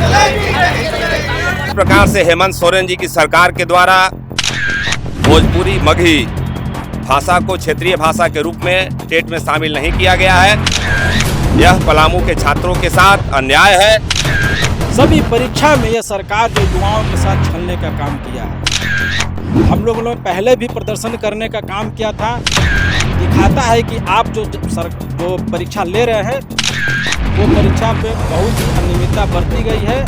इस प्रकार से हेमंत सोरेन जी की सरकार के द्वारा भोजपुरी मगही भाषा को क्षेत्रीय भाषा के रूप में टेट में शामिल नहीं किया गया है। यह पलामू के छात्रों के साथ अन्याय है। सभी परीक्षा में यह सरकार जो युवाओं के साथ छलने का काम किया है। हम लोगों ने पहले भी प्रदर्शन करने का काम किया था। दिखाता है कि आप जो परीक्षा ले रहे हैं वो परीक्षा पे बहुत ही अनियमितता बरती गई है।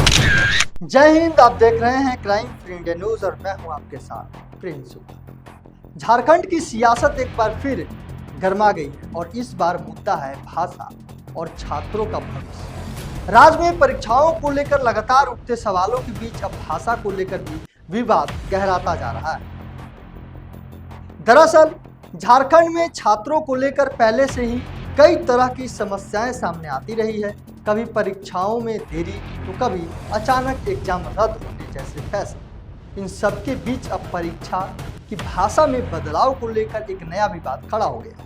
जय हिंद, आप देख रहे हैं क्राइम फ्री इंडिया न्यूज और मैं हूं आपके साथ प्रिंस। झारखंड की सियासत एक बार फिर गर्मा गई है और इस बार मुद्दा है भाषा और छात्रों का भविष्य। राज्य में परीक्षाओं को लेकर लगातार उठते सवालों के बीच अब भाषा को लेकर भी विवाद गहराता जा रहा है। दरअसल झारखंड में छात्रों को लेकर पहले से ही कई तरह की समस्याएं सामने आती रही है। कभी परीक्षाओं में देरी तो कभी अचानक एग्जाम रद्द होने जैसे फैसले। इन सबके बीच अब परीक्षा की भाषा में बदलाव को लेकर एक नया विवाद खड़ा हो गया,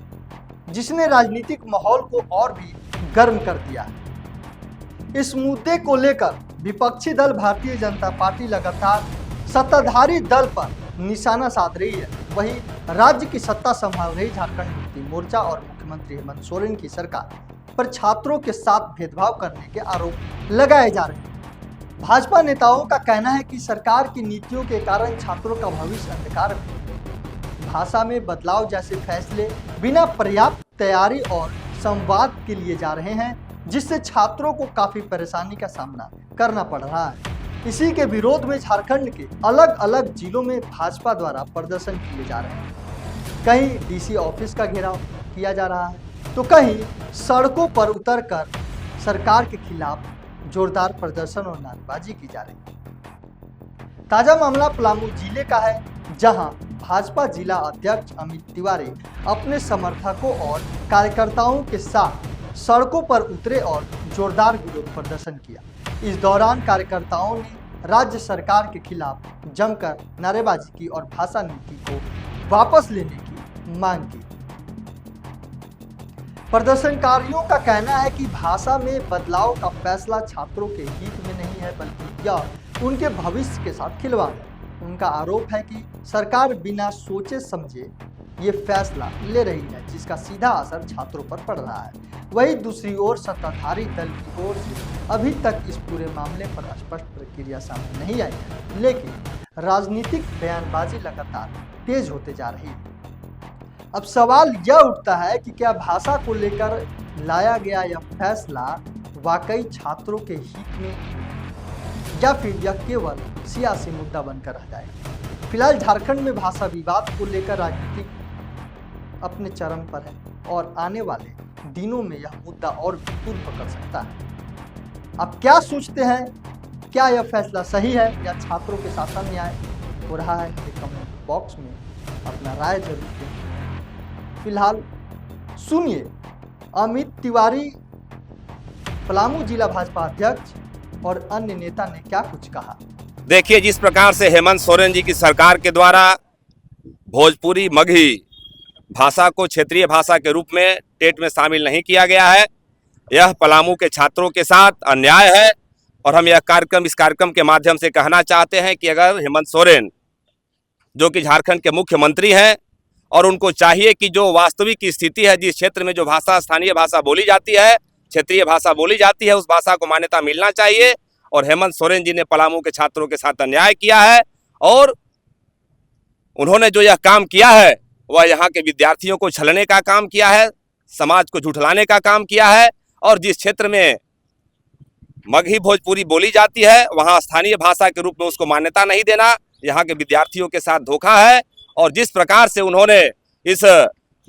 जिसने राजनीतिक माहौल को और भी गर्म कर दिया है। इस मुद्दे को लेकर विपक्षी दल भारतीय जनता पार्टी लगातार सत्ताधारी दल पर निशाना साध रही है। वहीं राज्य की सत्ता संभाल रही झारखंड मुक्ति मोर्चा और मुख्यमंत्री हेमंत सोरेन की सरकार पर छात्रों के साथ भेदभाव करने के आरोप लगाए जा रहे हैं। भाजपा नेताओं का कहना है कि सरकार की नीतियों के कारण छात्रों का भविष्य अंधकार में है। भाषा में बदलाव जैसे फैसले बिना पर्याप्त तैयारी और संवाद के लिए जा रहे हैं, जिससे छात्रों को काफी परेशानी का सामना करना पड़ रहा है। इसी के विरोध में झारखंड के अलग अलग जिलों में भाजपा द्वारा प्रदर्शन किए जा रहे हैं। कहीं डीसी ऑफिस का घेराव किया जा रहा है तो कहीं सड़कों पर उतरकर सरकार के खिलाफ जोरदार प्रदर्शन और नारेबाजी की जा रही है। ताजा मामला पलामू जिले का है, जहां भाजपा जिला अध्यक्ष अमित तिवारी अपने समर्थकों और कार्यकर्ताओं के साथ सड़कों पर उतरे और जोरदार विरोध प्रदर्शन किया। इस दौरान कार्यकर्ताओं ने राज्य सरकार के खिलाफ जमकर नारेबाजी की और भाषा नीति को वापस लेने की मांग की। प्रदर्शनकारियों का कहना है कि भाषा में बदलाव का फैसला छात्रों के हित में नहीं है, बल्कि यह उनके भविष्य के साथ खिलवाड़ है। उनका आरोप है कि सरकार बिना सोचे समझे ये फैसला ले रही है, जिसका सीधा असर छात्रों पर पड़ रहा है। वहीं दूसरी ओर सत्ताधारी दल की ओर से अभी तक इस पूरे मामले पर स्पष्ट प्रतिक्रिया सामने नहीं आई है, लेकिन राजनीतिक बयानबाजी लगातार तेज होते जा रही है। अब सवाल यह उठता है कि क्या भाषा को लेकर लाया गया यह फैसला वाकई छात्रों के हित में, या फिर यह केवल सियासी मुद्दा बनकर रह जाएगा। फिलहाल झारखंड में भाषा विवाद को लेकर राजनीति अपने चरम पर है और आने वाले दिनों में यह मुद्दा और भी तूल पकड़ सकता है। आप क्या सोचते हैं? क्या यह फैसला सही है या छात्रों के साथ अन्याय हो रहा है? कमेंट बॉक्स में अपना राय जरूर दें। फिलहाल सुनिए अमित तिवारी, पलामू जिला भाजपा अध्यक्ष और अन्य नेता ने क्या कुछ कहा। देखिए, जिस प्रकार से हेमंत सोरेन जी की सरकार के द्वारा भोजपुरी मगही भाषा को क्षेत्रीय भाषा के रूप में टेट में शामिल नहीं किया गया है, यह पलामू के छात्रों के साथ अन्याय है। और हम इस कार्यक्रम के माध्यम से कहना चाहते हैं कि अगर हेमंत सोरेन, जो कि झारखंड के मुख्यमंत्री हैं, और उनको चाहिए कि जो वास्तविक स्थिति है, जिस क्षेत्र में जो भाषा स्थानीय भाषा बोली जाती है, क्षेत्रीय भाषा बोली जाती है, उस भाषा को मान्यता मिलना चाहिए। और हेमंत सोरेन जी ने पलामू के छात्रों के साथ अन्याय किया है और उन्होंने जो यह काम किया है वह यहाँ के विद्यार्थियों को छलने का काम किया है, समाज को झुठलाने का काम किया है। और जिस क्षेत्र में मगही भोजपुरी बोली जाती है वहाँ स्थानीय भाषा के रूप में उसको मान्यता नहीं देना यहाँ के विद्यार्थियों के साथ धोखा है। और जिस प्रकार से उन्होंने इस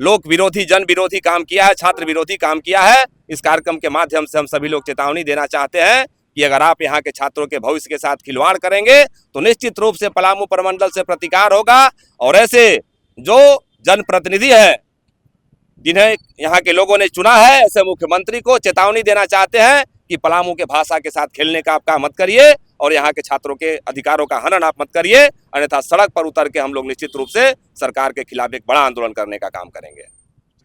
लोक विरोधी, जन विरोधी काम किया है, छात्र विरोधी काम किया है, इस कार्यक्रम के माध्यम से हम सभी लोग चेतावनी देना चाहते हैं कि अगर आप यहाँ के छात्रों के भविष्य के साथ खिलवाड़ करेंगे तो निश्चित रूप से पलामू प्रमंडल से प्रतिकार होगा। और ऐसे जो जनप्रतिनिधि हैं, जिन्हें यहाँ के लोगों ने चुना है, ऐसे मुख्यमंत्री को चेतावनी देना चाहते हैं कि पलामू के भाषा के साथ खेलने का आप काम मत करिए और यहाँ के छात्रों के अधिकारों का हनन आप मत करिए, अन्यथा सड़क पर उतर के हम लोग निश्चित रूप से सरकार के खिलाफ एक बड़ा आंदोलन करने का काम करेंगे।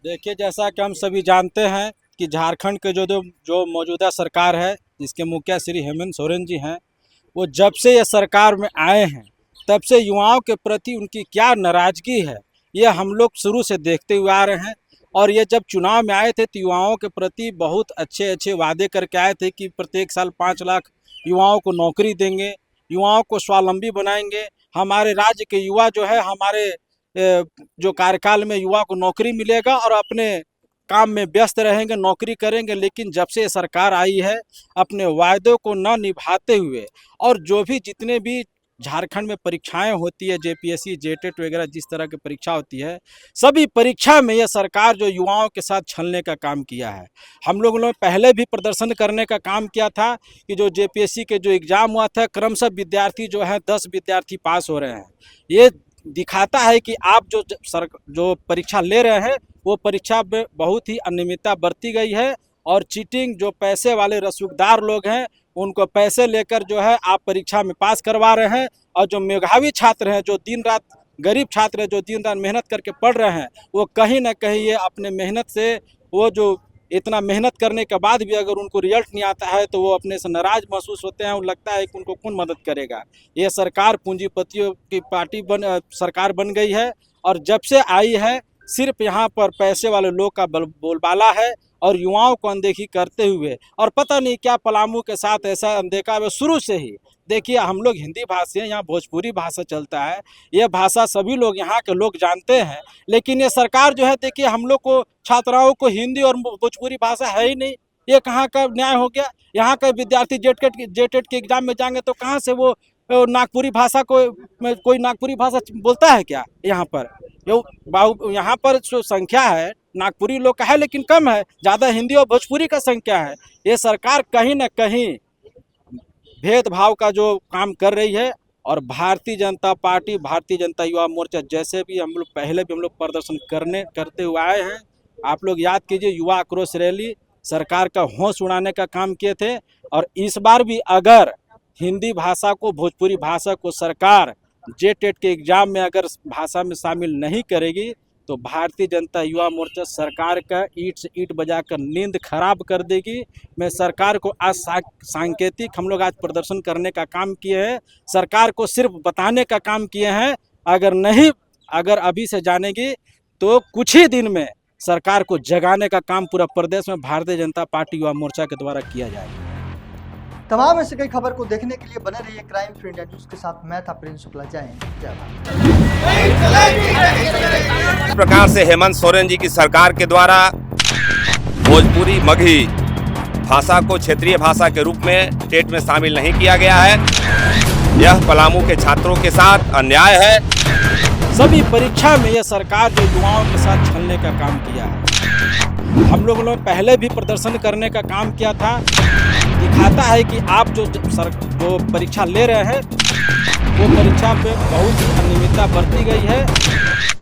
देखिए, जैसा कि हम सभी जानते हैं कि झारखंड के जो मौजूदा सरकार है, जिसके मुखिया श्री हेमंत सोरेन जी हैं, वो जब से ये सरकार में आए हैं तब से युवाओं के प्रति उनकी क्या नाराज़गी है, ये हम लोग शुरू से देखते हुए आ रहे हैं। और ये जब चुनाव में आए थे तो युवाओं के प्रति बहुत अच्छे वादे करके आए थे कि प्रत्येक साल 5 लाख युवाओं को नौकरी देंगे, युवाओं को स्वावलंबी बनाएंगे। हमारे राज्य के युवा जो है, हमारे जो कार्यकाल में युवा को नौकरी मिलेगा और अपने काम में व्यस्त रहेंगे, नौकरी करेंगे। लेकिन जब से ये सरकार आई है, अपने वायदों को न निभाते हुए और जो भी जितने भी झारखंड में परीक्षाएं होती है, जेपीएससी, जेटेट वगैरह जिस तरह की परीक्षा होती है, सभी परीक्षा में यह सरकार जो युवाओं के साथ छलने का काम किया है। हम लोगों ने पहले भी प्रदर्शन करने का काम किया था कि जो जेपीएससी के जो एग्ज़ाम हुआ था, क्रमशः विद्यार्थी जो है 10 विद्यार्थी पास हो रहे हैं। ये दिखाता है कि आप जो परीक्षा ले रहे हैं वो परीक्षा में बहुत ही अनियमितता बरती गई है और चीटिंग, जो पैसे वाले रसूखदार लोग हैं उनको पैसे लेकर जो है आप परीक्षा में पास करवा रहे हैं। और जो मेधावी छात्र हैं, जो दिन रात गरीब छात्र हैं, जो दिन रात मेहनत करके पढ़ रहे हैं, वो कहीं ना कहीं ये अपने मेहनत से, वो जो इतना मेहनत करने के बाद भी अगर उनको रिजल्ट नहीं आता है तो वो अपने से नाराज महसूस होते हैं और लगता है कि उनको कौन मदद करेगा। ये सरकार पूंजीपतियों की सरकार बन गई है और जब से आई है सिर्फ यहाँ पर पैसे वाले लोग का बोलबाला है और युवाओं को अनदेखी करते हुए, और पता नहीं क्या पलामू के साथ ऐसा अनदेखा है। शुरू से ही देखिए, हम लोग हिंदी भाषी हैं, यहाँ भोजपुरी भाषा चलता है, ये भाषा सभी लोग यहाँ के लोग जानते हैं। लेकिन ये सरकार जो है, देखिए हम लोग को छात्राओं को हिंदी और भोजपुरी भाषा है ही नहीं। ये कहाँ का न्याय हो गया? यहाँ का विद्यार्थी जेटेट के एग्जाम में जाएंगे तो कहाँ से वो नागपुरी भाषा कोई नागपुरी भाषा बोलता है क्या? यहाँ पर जो संख्या है नागपुरी लोग का है लेकिन कम है, ज़्यादा हिंदी और भोजपुरी का संख्या है। ये सरकार कहीं ना कहीं भेदभाव का जो काम कर रही है। और भारतीय जनता पार्टी, भारतीय जनता युवा मोर्चा, जैसे भी हम लोग पहले भी हम लोग प्रदर्शन करते हुए आए हैं। आप लोग याद कीजिए, युवा आक्रोश रैली सरकार का होश उड़ाने का काम किए थे। और इस बार भी अगर हिंदी भाषा को, भोजपुरी भाषा को सरकार जेटेट के एग्ज़ाम में अगर भाषा में शामिल नहीं करेगी तो भारतीय जनता युवा मोर्चा सरकार का ईंट से ईंट बजाकर नींद खराब कर देगी। मैं सरकार को आज सांकेतिक हम लोग आज प्रदर्शन करने का काम किए हैं, सरकार को सिर्फ बताने का काम किए हैं। अगर अभी से जानेगी तो कुछ ही दिन में सरकार को जगाने का काम पूरा प्रदेश में भारतीय जनता पार्टी युवा मोर्चा के द्वारा किया जाएगा। तमाम ऐसे कई खबर को देखने के लिए बने रहिए क्राइम फ्री इंडिया न्यूज के साथ। मैं था प्रिंस शुक्ला। जय हिंद, जय भारत। इस प्रकार से हेमंत सोरेन जी की सरकार के द्वारा भोजपुरी मगही भाषा को क्षेत्रीय भाषा के रूप में टेट में शामिल नहीं किया गया है। यह पलामू के छात्रों के साथ अन्याय है। सभी परीक्षा में यह सरकार जो युवाओं के साथ छलने का काम किया है। हम लोगों ने पहले भी प्रदर्शन करने का काम किया था। दिखाता है कि आप जो परीक्षा ले रहे हैं वो परीक्षा पे बहुत ही अनियमितता बरती गई है